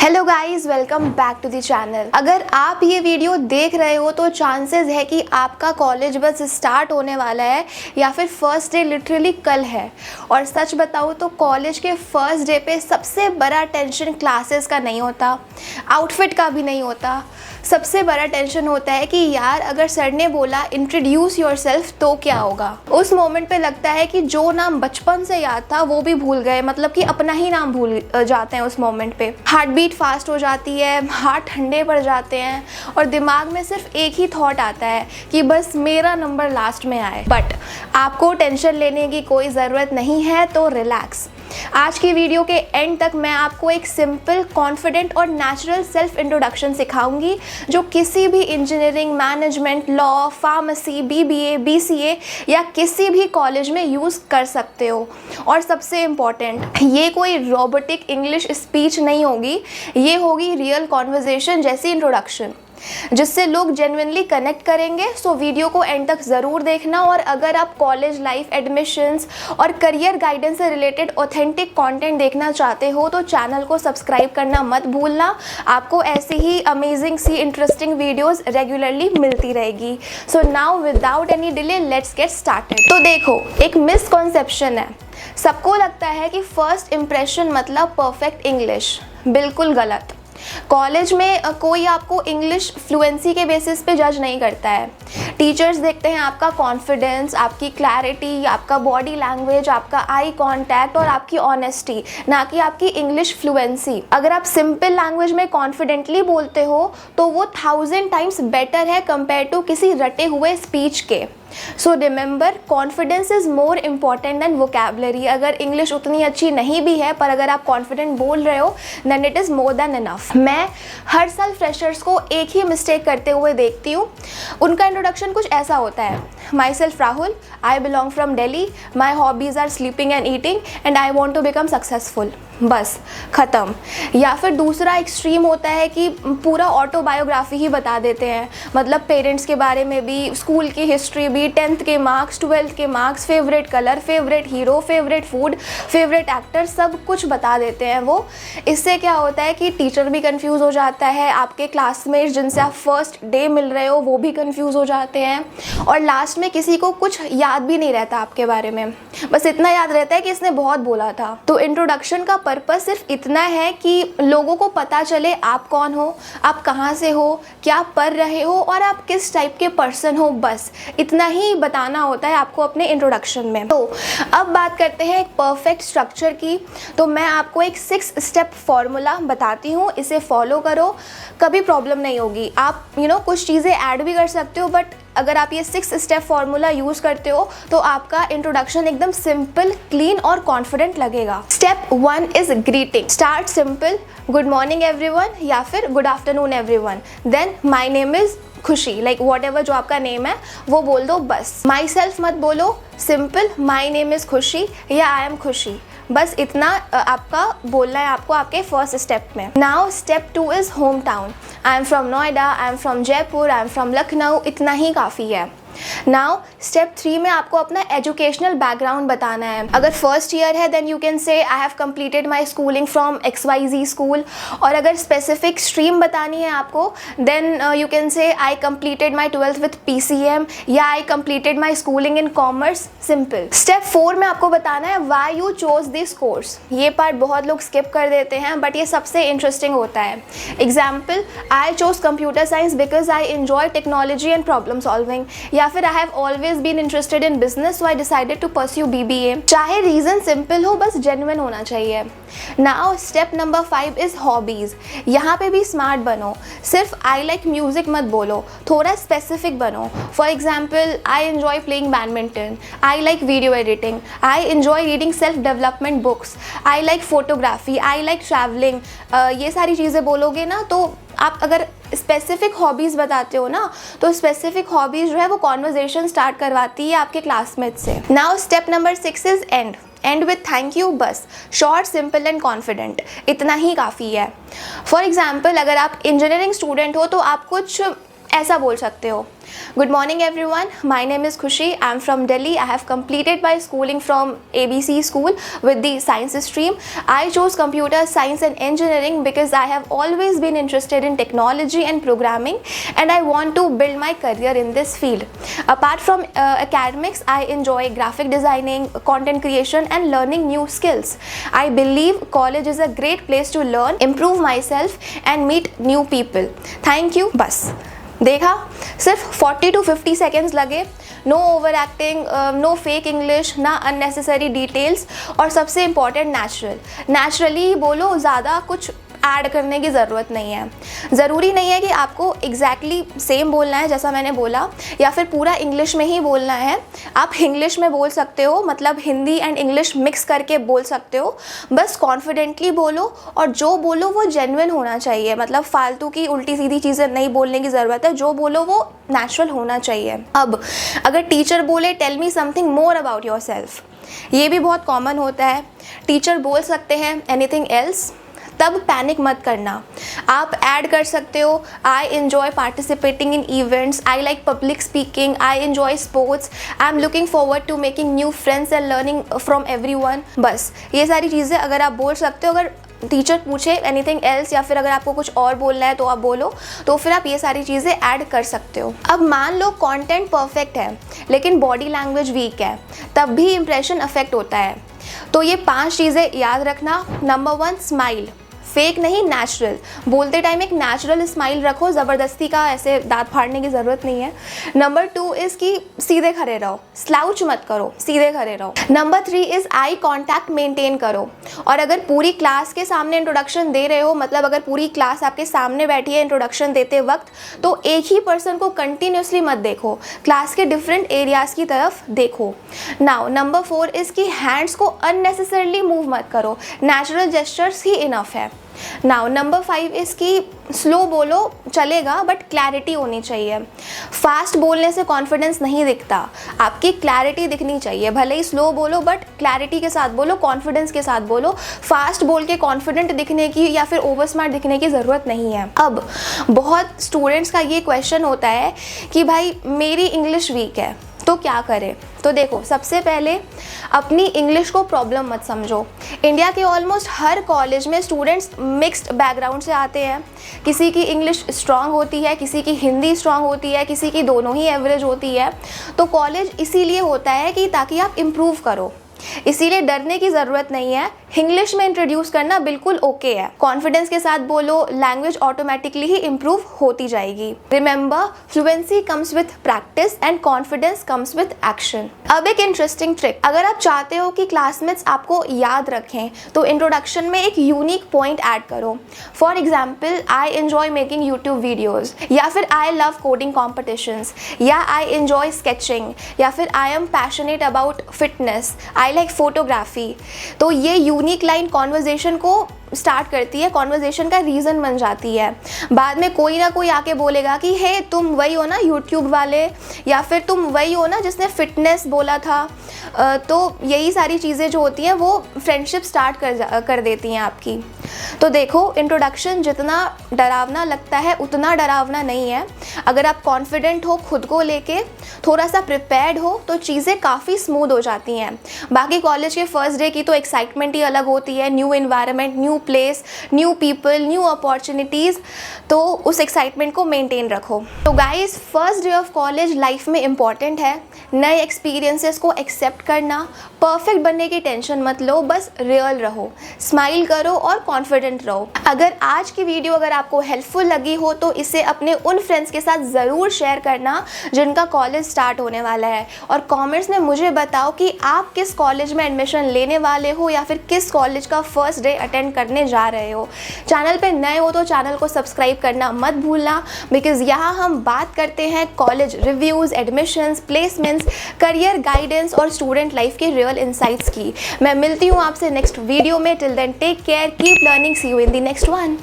Hello guys, welcome back to the channel. अगर आप ये वीडियो देख रहे हो तो चांसेस है कि आपका कॉलेज बस स्टार्ट होने वाला है या फिर फर्स्ट डे लिटरली कल है। और सच बताऊँ तो कॉलेज के फर्स्ट डे पे सबसे बड़ा टेंशन क्लासेस का नहीं होता, आउटफिट का भी नहीं होता। सबसे बड़ा टेंशन होता है कि यार अगर सर ने बोला इंट्रोड्यूस योरसेल्फ तो क्या होगा। उस मोमेंट पे लगता है कि जो नाम बचपन से याद था वो भी भूल गए, मतलब कि अपना ही नाम भूल जाते हैं। उस मोमेंट पे हार्ट बीट फास्ट हो जाती है, हाथ ठंडे पड़ जाते हैं और दिमाग में सिर्फ एक ही थॉट आता है कि बस मेरा नंबर लास्ट में आए। बट आपको टेंशन लेने की कोई ज़रूरत नहीं है, तो रिलैक्स। आज की वीडियो के एंड तक मैं आपको एक सिंपल, कॉन्फिडेंट और नेचुरल सेल्फ इंट्रोडक्शन सिखाऊंगी जो किसी भी engineering, management, law, pharmacy, BBA, BCA या किसी भी कॉलेज में यूज़ कर सकते हो। और सबसे इम्पॉर्टेंट, ये कोई रोबोटिक इंग्लिश स्पीच नहीं होगी, ये होगी रियल कॉन्वर्जेशन जैसी इंट्रोडक्शन जिससे लोग जेन्युइनली कनेक्ट करेंगे। सो वीडियो को एंड तक ज़रूर देखना। और अगर आप कॉलेज लाइफ, एडमिशन्स और करियर गाइडेंस से रिलेटेड ऑथेंटिक कंटेंट देखना चाहते हो तो चैनल को सब्सक्राइब करना मत भूलना। आपको ऐसी ही अमेजिंग सी इंटरेस्टिंग वीडियोस रेगुलरली मिलती रहेगी। So now without any delay let's get started. तो देखो, एक मिसकॉन्सेप्शन है। सबको लगता है कि फर्स्ट इम्प्रेशन मतलब परफेक्ट इंग्लिश। बिल्कुल गलत। कॉलेज में कोई आपको इंग्लिश फ्लुएंसी के बेसिस पे जज नहीं करता है। टीचर्स देखते हैं आपका कॉन्फिडेंस, आपकी क्लैरिटी, आपका बॉडी लैंग्वेज, आपका आई कांटेक्ट और आपकी ऑनेस्टी, ना कि आपकी इंग्लिश फ्लुएंसी। अगर आप सिंपल लैंग्वेज में कॉन्फिडेंटली बोलते हो तो वो 1000 टाइम्स बेटर है कंपेयर टू किसी रटे हुए स्पीच के। So remember, confidence is more important than vocabulary. अगर इंग्लिश उतनी अच्छी नहीं भी है पर अगर आप कॉन्फिडेंट बोल रहे हो then it is more than enough. मैं हर साल फ्रेशर्स को एक ही मिस्टेक करते हुए देखती हूँ। उनका इंट्रोडक्शन कुछ ऐसा होता है: myself Rahul, I belong from Delhi, my hobbies are sleeping and eating and I want to become successful. बस ख़त्म। या फिर दूसरा एक्सट्रीम होता है कि पूरा ऑटोबायोग्राफी ही बता देते हैं, मतलब पेरेंट्स के बारे में भी, स्कूल की हिस्ट्री भी, 10th के मार्क्स, 12th के marks, favourite colour, favourite hero, favourite food, favourite actor, सब कुछ बता देते हैं वो। इससे क्या होता है कि टीचर भी कंफ्यूज हो जाता है, आपके क्लासमेट्स जिनसे आप फर्स्ट डे मिल रहे हो वो भी कंफ्यूज हो जाते हैं और लास्ट में किसी को कुछ याद भी नहीं रहता आपके बारे में। बस इतना याद रहता है कि इसने बहुत बोला था। तो इंट्रोडक्शन का पर्पस सिर्फ इतना है कि लोगों को पता चले आप कौन हो, आप कहाँ से हो, क्या पढ़ रहे हो और आप किस टाइप के पर्सन हो। बस इतना ही बताना होता है आपको अपने इंट्रोडक्शन में। तो अब बात करते हैं एक परफेक्ट स्ट्रक्चर की। तो मैं आपको एक 6 स्टेप फॉर्मूला बताती हूँ, इसे फॉलो करो, कभी प्रॉब्लम नहीं होगी। आप कुछ चीज़ें ऐड भी कर सकते हो, बट अगर आप ये 6 स्टेप फॉर्मूला यूज़ करते हो तो आपका इंट्रोडक्शन एकदम सिंपल, क्लीन और कॉन्फिडेंट लगेगा। Step 1 is greeting. Start simple, good morning everyone या फिर good afternoon everyone. Then my name is Khushi, like whatever जो आपका नेम है वो बोल दो बस। माई सेल्फ मत बोलो, सिंपल माई नेम इज़ खुशी या आई एम खुशी, बस इतना आपका बोलना है आपको आपके फर्स्ट स्टेप में। Now step 2 is home town. I am from Noida, I am from Jaipur, I am from Lucknow, इतना ही काफ़ी है। नाउ स्टेप 3 में आपको अपना एजुकेशनल बैकग्राउंड बताना है। अगर फर्स्ट ईयर है then you can say I have completed my schooling from XYZ school. और अगर स्पेसिफिक स्ट्रीम बतानी है आपको then you can say I completed my 12th with PCM या I completed my schooling in commerce. Simple. Step 4 में आपको बताना है why you chose this course. ये पार्ट बहुत लोग स्किप कर देते हैं बट ये सबसे इंटरेस्टिंग होता है। Example, I chose computer science because I enjoy technology and problem solving, या फिर I have always been interested in business so I decided to pursue BBA। चाहे रीजन सिंपल हो, बस जेन्युइन होना चाहिए। Now step number 5 is hobbies. यहाँ पे भी स्मार्ट बनो, सिर्फ आई लाइक म्यूजिक मत बोलो, थोड़ा स्पेसिफिक बनो। For example, I enjoy playing badminton, I like video editing, I enjoy reading self development books, I like photography, I like travelling. ये सारी चीज़ें बोलोगे ना तो आप अगर स्पेसिफिक हॉबीज़ बताते हो ना तो स्पेसिफिक हॉबीज़ जो है वो कॉन्वर्जेशन स्टार्ट करवाती है आपके क्लासमेट से। Now step number 6 is and with thank you. बस शॉर्ट, सिंपल एंड कॉन्फिडेंट, इतना ही काफ़ी है। फॉर एग्जाम्पल, अगर आप इंजीनियरिंग स्टूडेंट हो तो आप कुछ ऐसा बोल सकते हो। Good morning everyone, my name is Khushi, I am from Delhi. I have completed my schooling from ABC school with the science stream. I chose computer science and engineering because I have always been interested in technology and programming, and I want to build my career in this field. Apart from academics, I enjoy graphic designing, content creation and learning new skills. I believe college is a great place to learn, improve myself and meet new people. Thank you. बस देखा, सिर्फ 40 to 50 seconds लगे। No over acting, no fake English, ना unnecessary details, और सबसे important naturally बोलो, ज़्यादा कुछ ऐड करने की ज़रूरत नहीं है। ज़रूरी नहीं है कि आपको एग्जैक्टली सेम बोलना है जैसा मैंने बोला, या फिर पूरा इंग्लिश में ही बोलना है। आप इंग्लिश में बोल सकते हो, मतलब हिंदी एंड इंग्लिश मिक्स करके बोल सकते हो। बस कॉन्फिडेंटली बोलो, और जो बोलो वो जेन्युइन होना चाहिए, मतलब फालतू की उल्टी सीधी चीज़ें नहीं बोलने की ज़रूरत है। जो बोलो वो नेचुरल होना चाहिए। अब अगर टीचर बोले tell me something more about yourself, ये भी बहुत कॉमन होता है। टीचर बोल सकते हैं एनीथिंग एल्स, तब पैनिक मत करना। आप ऐड कर सकते हो I enjoy participating in events, I like public speaking, I enjoy sports, I am looking forward to making new friends and learning from everyone. बस ये सारी चीज़ें अगर आप बोल सकते हो। अगर टीचर पूछे एनीथिंग एल्स, या फिर अगर आपको कुछ और बोलना है तो आप बोलो, तो फिर आप ये सारी चीज़ें ऐड कर सकते हो। अब मान लो कंटेंट परफेक्ट है लेकिन बॉडी लैंग्वेज वीक है, तब भी इंप्रेशन अफेक्ट होता है। तो ये 5 चीज़ें याद रखना। नंबर 1, स्माइल, फेक नहीं, नेचुरल। बोलते टाइम एक नेचुरल स्माइल रखो, ज़बरदस्ती का ऐसे दांत फाड़ने की ज़रूरत नहीं है। नंबर 2 इज़ कि सीधे खड़े रहो, स्लाउच मत करो, सीधे खड़े रहो। Number 3 is eye contact maintain करो, और अगर पूरी क्लास के सामने इंट्रोडक्शन दे रहे हो, मतलब अगर पूरी क्लास आपके सामने बैठी है इंट्रोडक्शन देते वक्त, तो एक ही पर्सन को कंटिन्यूसली मत देखो, क्लास के डिफरेंट एरियाज़ की तरफ देखो। नाउ नंबर 4 इज़ कि हैंड्स को अननेसेसरली मूव मत करो, नेचुरल जेस्चर्स ही इनफ है। नाउ नंबर 5 इज़ कि स्लो बोलो चलेगा, बट क्लैरिटी होनी चाहिए। फास्ट बोलने से कॉन्फिडेंस नहीं दिखता, आपकी क्लैरिटी दिखनी चाहिए। भले ही स्लो बोलो बट क्लैरिटी के साथ बोलो, कॉन्फिडेंस के साथ बोलो। फास्ट बोल के कॉन्फिडेंट दिखने की या फिर ओवर स्मार्ट दिखने की ज़रूरत नहीं है। अब बहुत स्टूडेंट्स का ये क्वेश्चन होता है कि भाई मेरी इंग्लिश वीक है तो क्या करें। तो देखो, सबसे पहले अपनी इंग्लिश को प्रॉब्लम मत समझो। इंडिया के ऑलमोस्ट हर कॉलेज में स्टूडेंट्स मिक्स्ड बैकग्राउंड से आते हैं। किसी की इंग्लिश स्ट्रांग होती है, किसी की हिंदी स्ट्रांग होती है, किसी की दोनों ही एवरेज होती है। तो कॉलेज इसीलिए होता है कि ताकि आप इम्प्रूव करो, इसीलिए डरने की ज़रूरत नहीं है। इंग्लिश में इंट्रोड्यूस करना बिल्कुल ओके है। कॉन्फिडेंस के साथ बोलो, लैंग्वेज ऑटोमेटिकली ही इम्प्रूव होती जाएगी। Remember, fluency comes with practice and confidence comes with action. अब एक इंटरेस्टिंग ट्रिक, अगर आप चाहते हो कि क्लासमेट्स आपको याद रखें तो इंट्रोडक्शन में एक यूनिक पॉइंट ऐड करो। For example, I enjoy making YouTube videos, या फिर आई लव कोडिंग कॉम्पिटिशन्स, या आई एन्जॉय स्केचिंग, या फिर I am passionate about fitness, I like photography. तो ये यूनिक लाइन कॉन्वर्जेशन को स्टार्ट करती है, कॉन्वर्जेशन का रीज़न बन जाती है। बाद में कोई ना कोई आके बोलेगा कि हे तुम वही हो ना यूट्यूब वाले, या फिर तुम वही हो ना जिसने फिटनेस बोला था। तो यही सारी चीज़ें जो होती हैं वो फ्रेंडशिप स्टार्ट कर देती हैं आपकी। तो देखो, इंट्रोडक्शन जितना डरावना लगता है उतना डरावना नहीं है। अगर आप कॉन्फिडेंट हो, खुद को लेके थोड़ा सा प्रिपेयर्ड हो, तो चीज़ें काफ़ी स्मूथ हो जाती हैं। बाकी कॉलेज के फर्स्ट डे की तो एक्साइटमेंट ही अलग होती है, new environment, new place, new people, new opportunities. तो उस एक्साइटमेंट को मेंटेन रखो। तो guys, first day of college life में इम्पॉर्टेंट है। नए एक्सपीरियंसेस को एक्सेप्ट करना, परफेक्ट बनने की टेंशन मत लो, बस रियल रहो, स्माइल करो और कॉन्फिडेंट रहो। अगर आज की वीडियो अगर आपको हेल्पफुल लगी हो तो इसे अपने उन फ्रेंड्स के साथ ज़रूर शेयर करना जिनका कॉलेज स्टार्ट होने वाला है, और कमेंट्स में मुझे बताओ कि आप किस कॉलेज में एडमिशन लेने वाले हो या फिर किस कॉलेज का फर्स्ट डे अटेंड करने जा रहे हो। चैनल पे नए हो तो चैनल को सब्सक्राइब करना मत भूलना, बिकॉज़ यहाँ हम बात करते हैं college reviews, admissions, placements, career guidance और स्टूडेंट लाइफ के रियल इंसाइट्स की। मैं मिलती हूँ आपसे नेक्स्ट वीडियो में। Till then take care, keep learning, see you in the next one.